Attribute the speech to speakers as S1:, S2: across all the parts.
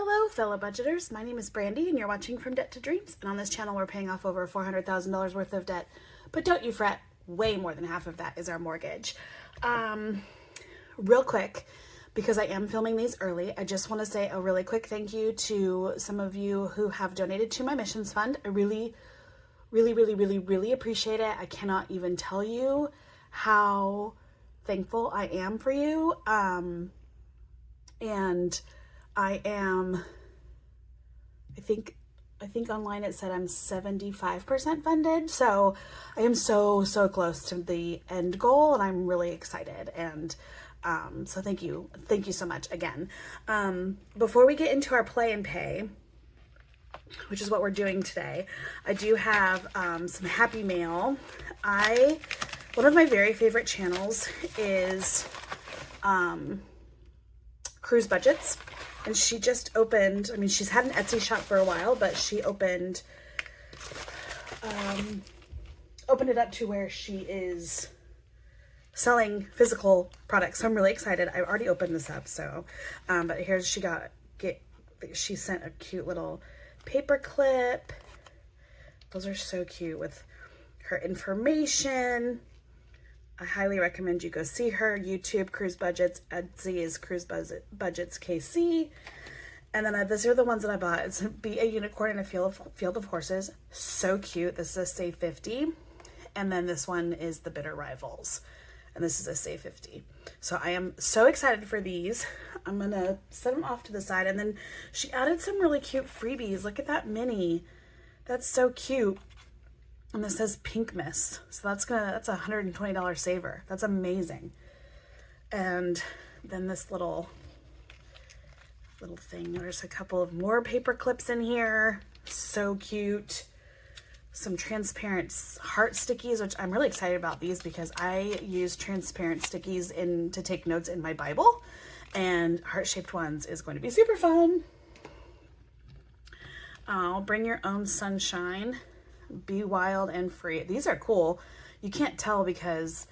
S1: Hello, fellow budgeters. My name is Brandy, and you're watching From Debt to Dreams. And on this channel, we're paying off over $400,000 worth of debt. But don't you fret, way more than half of that is our mortgage. Real quick, because I am filming these early, I just want to say a really quick thank you to some of you who have donated to my missions fund. I really appreciate it. I cannot even tell you how thankful I am for you. And I think online it said I'm 75% funded. So I am so close to the end goal, and I'm really excited. And so thank you so much again. Before we get into our play and pay, which is what we're doing today, I do have some happy mail. One of my very favorite channels is Cruise Budgets. And she just opened, I mean, she's had an Etsy shop for a while, but she opened it up to where she is selling physical products. So I'm really excited. I've already opened this up. So, but here's, she sent a cute little paper clip. Those are so cute with her information. I highly recommend you go see her. YouTube, Cruise Budgets. Etsy is Cruise Budgets KC. And then these are the ones that I bought. It's Be a Unicorn in a Field of Horses. So cute. This is a Save 50. And then this one is The Bitter Rivals. And this is a Save 50. So I am so excited for these. I'm going to set them off to the side. And then she added some really cute freebies. Look at that mini. That's so cute. And this says Pink Miss. So that's a $120 saver. That's amazing. And then this little thing, there's a couple of more paper clips in here. So cute. Some transparent heart stickies, which I'm really excited about these because I use transparent stickies to take notes in my Bible, and heart-shaped ones is going to be super fun. Bring Your Own Sunshine. Be Wild and Free. These are cool. You can't tell because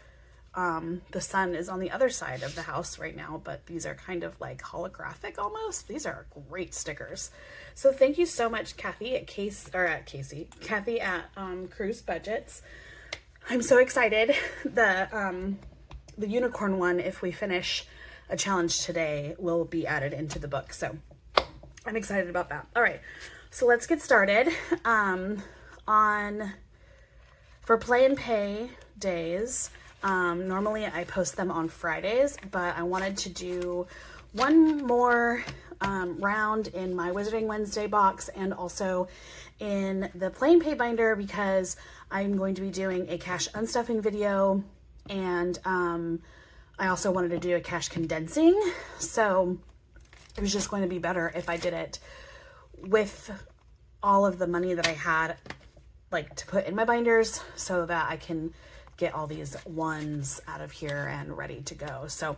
S1: the sun is on the other side of the house right now, but these are kind of like holographic almost. These are great stickers. So thank you so much, Kathy at Kathy at Cruise Budgets. I'm so excited. The unicorn one, if we finish a challenge today, will be added into the book. So I'm excited about that. All right, so let's get started. For play and pay days, normally I post them on Fridays, but I wanted to do one more round in my Wizarding Wednesday box and also in the play and pay binder because I'm going to be doing a cash unstuffing video, and I also wanted to do a cash condensing. So it was just going to be better if I did it with all of the money that I had to put in my binders so that I can get all these ones out of here and ready to go. So,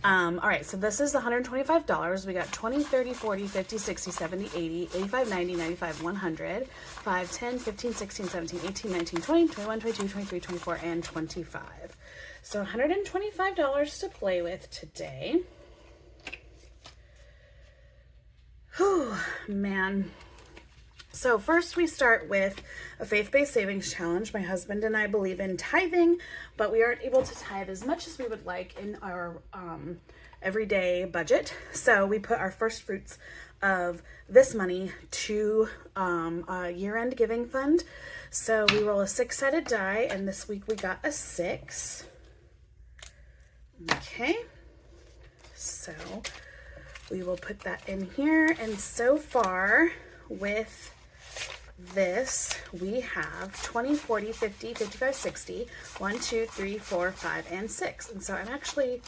S1: all right, so this is $125. We got 20, 30, 40, 50, 60, 70, 80, 85, 90, 95, 100, 5, 10, 15, 16, 17, 18, 19, 20, 21, 22, 23, 24, and 25. So $125 to play with today. Whew, man. So first we start with a faith-based savings challenge. My husband and I believe in tithing, but we aren't able to tithe as much as we would like in our everyday budget. So we put our first fruits of this money to a year-end giving fund. So we roll a 6-sided die, and this week we got a 6. Okay, so we will put that in here, and so far with this, we have 20, 40, 50, 55, 60, 1, 2, 3, 4, 5, and 6. And so I'm actually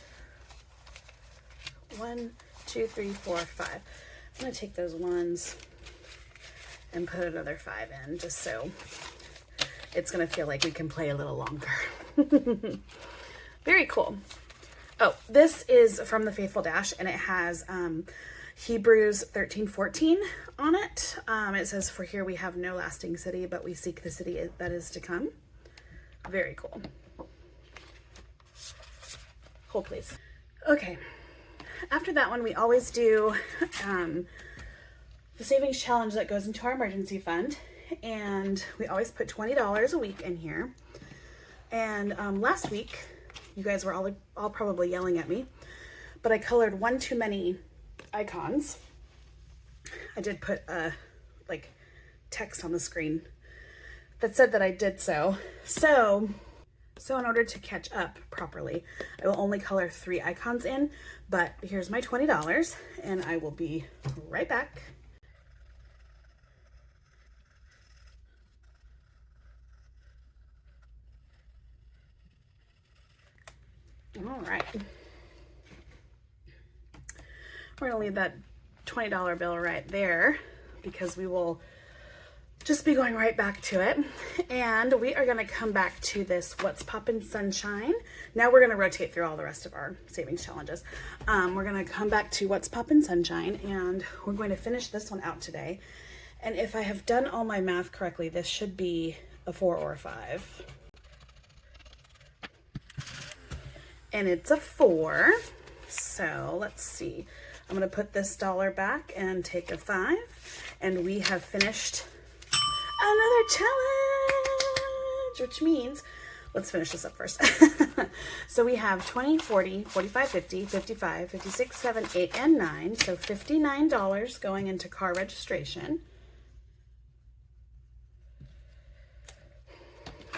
S1: 1, 2, 3, 4, 5. I'm going to take those ones and put another 5 in just so it's going to feel like we can play a little longer. Very cool. Oh, this is from the Faithful Dash, and it has Hebrews 13:14 on it. It says, "For here we have no lasting city, but we seek the city that is to come." Very cool. Hold, please. Okay. After that one, we always do the savings challenge that goes into our emergency fund. And we always put $20 a week in here. And last week, you guys were all probably yelling at me, but I colored one too many icons. I did put like text on the screen that said that I did so. So in order to catch up properly, I will only color 3 icons in, but here's my $20 and I will be right back. All right. We're gonna leave that $20 bill right there because we will just be going right back to it. And we are gonna come back to this What's Poppin' Sunshine. Now we're gonna rotate through all the rest of our savings challenges. We're gonna come back to What's Poppin' Sunshine, and we're going to finish this one out today. And if I have done all my math correctly, this should be a 4 or a 5. And it's a 4. So let's see. I'm gonna put this dollar back and take a 5. And we have finished another challenge, which means, let's finish this up first. So we have 20, 40, 45, 50, 55, 56, 7, 8, and 9. So $59 going into car registration,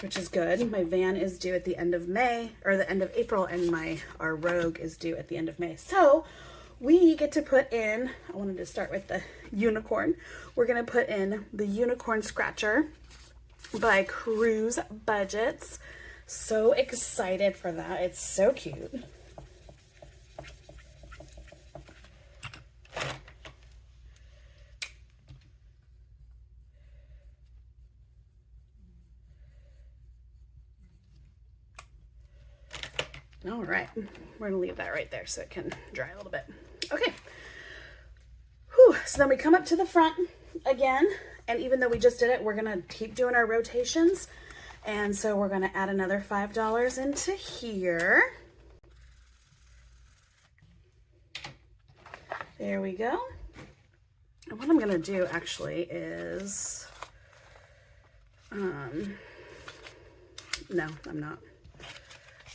S1: which is good. My van is due at the end of May, or the end of April, and our Rogue is due at the end of May. So we get to put in, I wanted to start with the unicorn. We're gonna put in the Unicorn Scratcher by Cruise Budgets. So excited for that. It's so cute. All right, we're gonna leave that right there so it can dry a little bit. Okay. Whew. So then we come up to the front again, and even though we just did it, we're gonna keep doing our rotations. And so we're gonna add another $5 into here. There we go. And what I'm gonna do actually is, no, I'm not.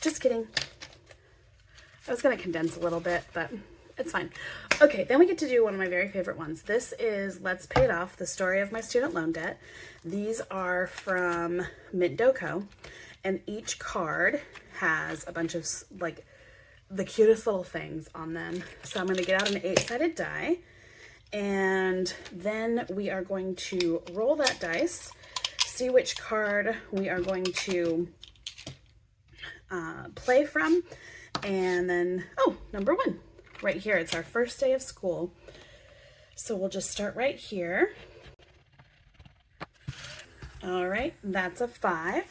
S1: Just kidding. I was going to condense a little bit, but it's fine. Okay, then we get to do one of my very favorite ones. This is Let's Pay It Off, the story of my student loan debt. These are from Mint Doco, and each card has a bunch of like the cutest little things on them. So I'm going to get out an 8-sided die, and then we are going to roll that dice, see which card we are going to play from. And then, oh, number 1 right here. It's our first day of school. So we'll just start right here. All right, that's a 5.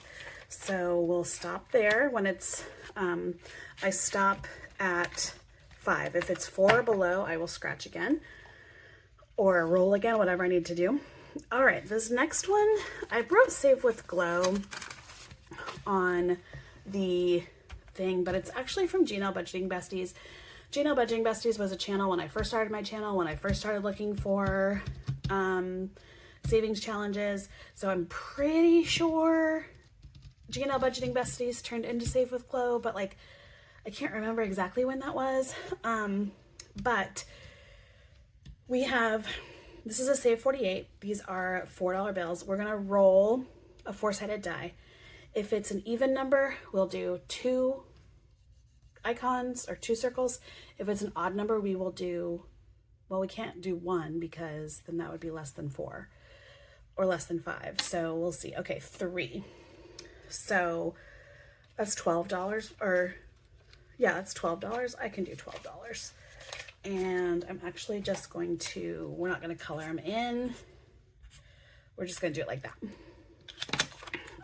S1: So we'll stop there when it's, I stop at 5. If it's 4 or below, I will scratch again or roll again, whatever I need to do. All right, this next one, I wrote Save with Glow on the thing, but it's actually from G&L Budgeting Besties. G&L Budgeting Besties was a channel when I first started my channel, when I first started looking for savings challenges. So I'm pretty sure G&L Budgeting Besties turned into Save with Glow, but like I can't remember exactly when that was. But we have, this is a Save 48. These are $4 bills. We're gonna roll a 4-sided die. If it's an even number, we'll do 2 icons or 2 circles. If it's an odd number, we will do, well, we can't do 1 because then that would be less than 4 or less than 5. So we'll see. Okay, 3. So that's $12, or yeah, that's $12. I can do $12. And I'm actually just going to, we're not going to color them in. We're just going to do it like that.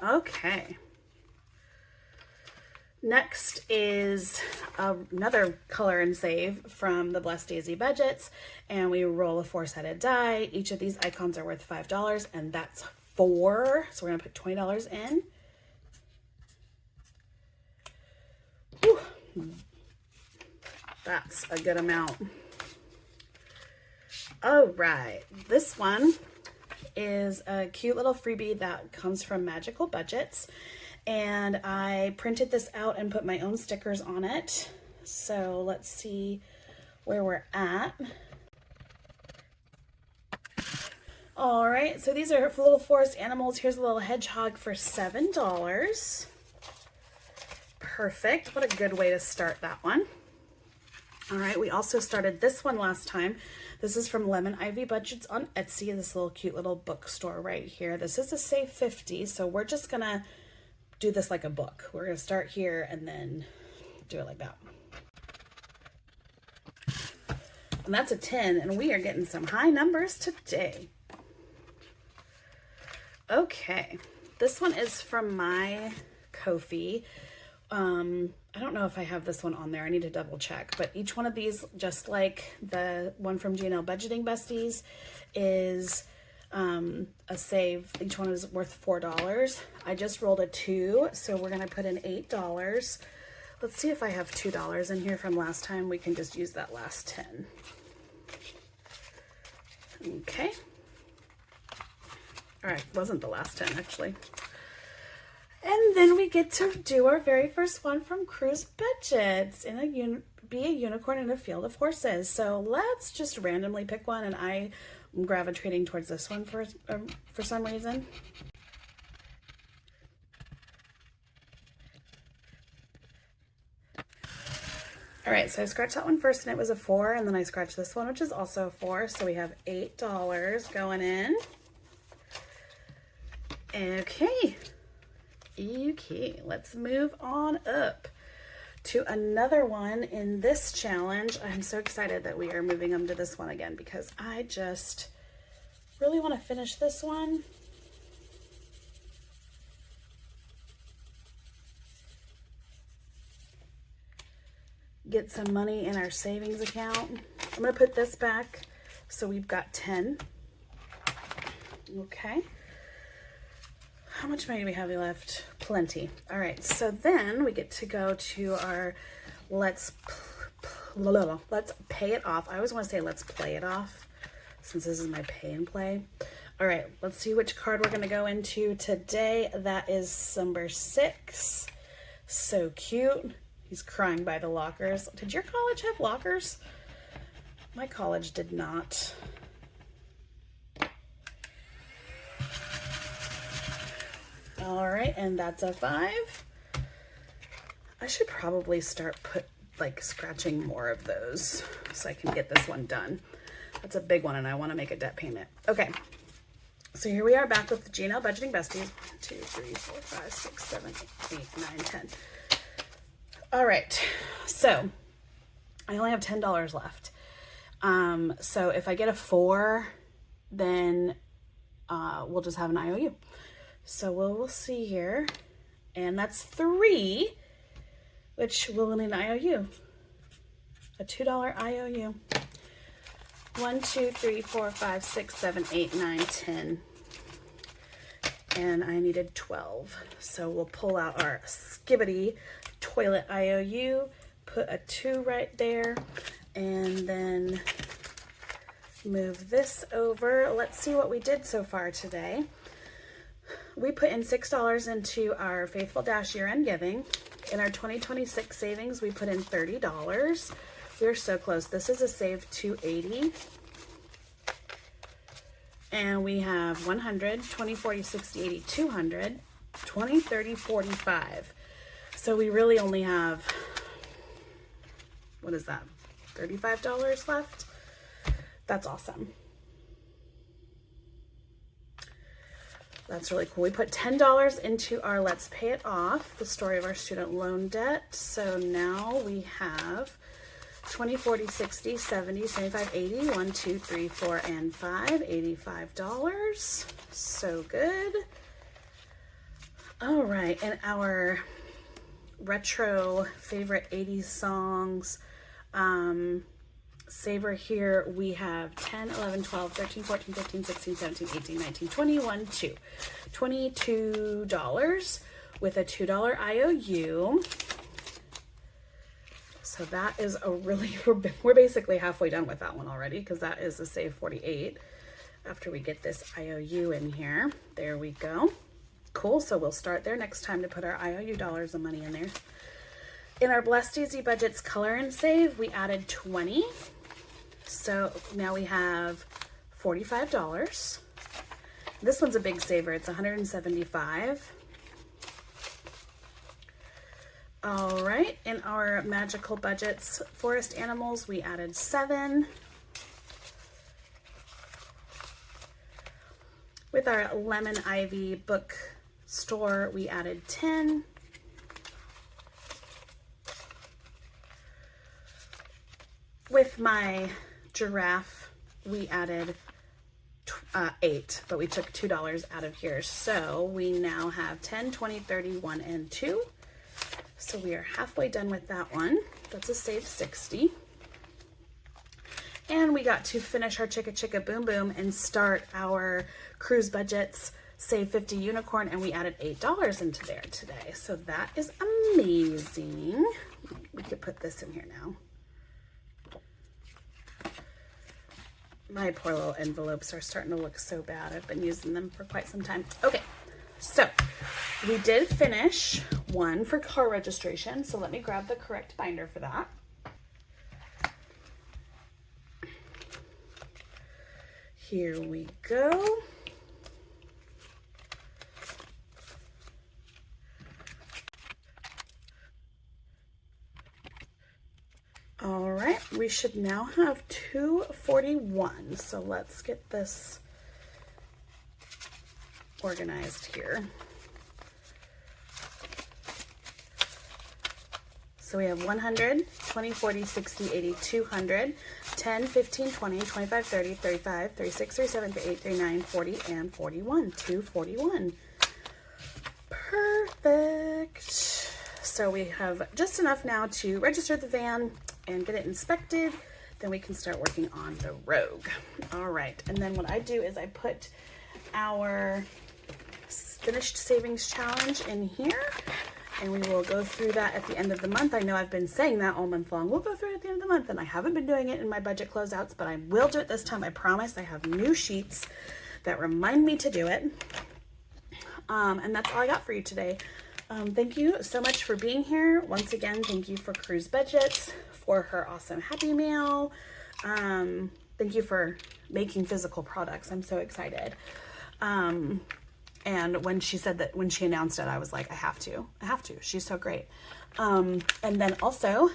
S1: Okay. Next is another color and save from the Blessed Daisy Budgets, and we roll a 4-sided die. Each of these icons are worth $5, and that's 4. So we're gonna put $20 in. Whew. That's a good amount. All right, this one is a cute little freebie that comes from Magical Budgets, and I printed this out and put my own stickers on it. So let's see where we're at. All right, so these are little forest animals. Here's a little hedgehog for $7. Perfect. What a good way to start that one. All right, we also started this one last time. This is from Lemon Ivy Budgets on Etsy, this little cute little bookstore right here. This is a save 50, so we're just gonna do this like a book. We're gonna start here and then do it like that. And that's a 10, and we are getting some high numbers today. Okay, this one is from my Ko-fi. I don't know if I have this one on there. I need to double check, but each one of these, just like the one from G&L Budgeting Besties, is a save. Each one is worth $4. I just rolled a 2, so we're going to put in $8. Let's see if I have $2 in here from last time. We can just use that last 10. Okay. All right, wasn't the last 10 actually. And then we get to do our very first one from Cruise Budgets, be a unicorn in a field of horses. So let's just randomly pick one, and I'm gravitating towards this one for some reason. All right, so I scratched that one first and it was a 4, and then I scratched this one, which is also a 4. So we have $8 going in. Okay. Okay, let's move on up to another one in this challenge. I'm so excited that we are moving them to this one again because I just really want to finish this one. Get some money in our savings account. I'm going to put this back so we've got 10. Okay. How much money do we have left? Plenty. All right, so then we get to go to our let's pay it off. I always want to say let's play it off since this is my pay and play. All right, let's see which card we're going to go into today. That is number 6. So cute. He's crying by the lockers. Did your college have lockers? My college did not. All right, and that's a 5. I should probably start scratching more of those so I can get this one done. That's a big one, and I want to make a debt payment. Okay, so here we are back with the G&L Budgeting Besties. 1, 2, 3, 4, 5, 6, 7, 8, 9, 10. All right, so I only have $10 left. So if I get a 4, then we'll just have an IOU. So we'll see here, and that's 3, which will need an IOU, a $2 IOU. 1, 2, 3, 4, 5, 6, 7, 8, 9, 10, and I needed 12. So we'll pull out our Skibbity Toilet IOU, put a 2 right there, and then move this over. Let's see what we did so far today. We put in $6 into our Faithful Dash year-end giving. In our 2026 savings, we put in $30. We're so close. This is a save 280. And we have 100, 20, 40, 60, 80, 200, 20, 30, 45. So we really only have, what is that, $35 left? That's awesome. That's really cool. We put $10 into our Let's Pay It Off, the story of our student loan debt. So now we have 20, 40, 60, 70, 75, 80, 1, 2, 3, 4, and 5, $85. So good. All right, and our retro favorite 80s songs saver here, we have 10, 11, 12, 13, 14, 15, 16, 17, 18, 19, 21, 2. $22 with a $2 IOU. So So that is a really, we're basically halfway done with that one already, because that is a save 48 after we get this IOU in here. There we go. Cool. So we'll start there next time to put our IOU dollars and money in there. In our Blessed Easy Budgets color and save, we added 20. So now we have $45. This one's a big saver. It's 175. All right, in our magical budgets forest animals, we added 7. With our lemon ivy book store, we added 10. With my giraffe, we added 8, but we took $2 out of here. So we now have 10, 20, 30, 1, and 2. So we are halfway done with that one. That's a save 60. And we got to finish our Chicka Chicka Boom Boom and start our cruise budgets, save 50 unicorn, and we added $8 into there today. So that is amazing. We could put this in here now. My poor little envelopes are starting to look so bad. I've been using them for quite some time. Okay, so we did finish one for car registration. So let me grab the correct binder for that. Here we go. All right, we should now have 241. So let's get this organized here. So we have 100, 20, 40, 60, 80, 200, 10, 15, 20, 25, 30, 35, 36, 37, 38, 39, 40, and 41. 241. Perfect. So we have just enough now to register the van and get it inspected. Then we can start working on the Rogue. All right, and then what I do is I put our finished savings challenge in here, and we will go through that at the end of the month. I know I've been saying that all month long. We'll go through it at the end of the month, and I haven't been doing it in my budget closeouts, but I will do it this time. I promise. I have new sheets that remind me to do it. And that's all I got for you today. Thank you so much for being here. Once again, thank you for Cruise Budgets, for her awesome Happy Meal. Thank you for making physical products. I'm so excited. And when she said that, when she announced it, I was like, I have to. She's so great. And then also,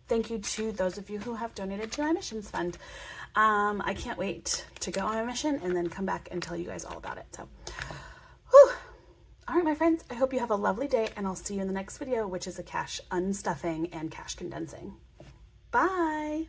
S1: thank you to those of you who have donated to my missions fund. I can't wait to go on my mission and then come back and tell you guys all about it. So, whew. All right, my friends, I hope you have a lovely day, and I'll see you in the next video, which is a cash unstuffing and cash condensing. Bye.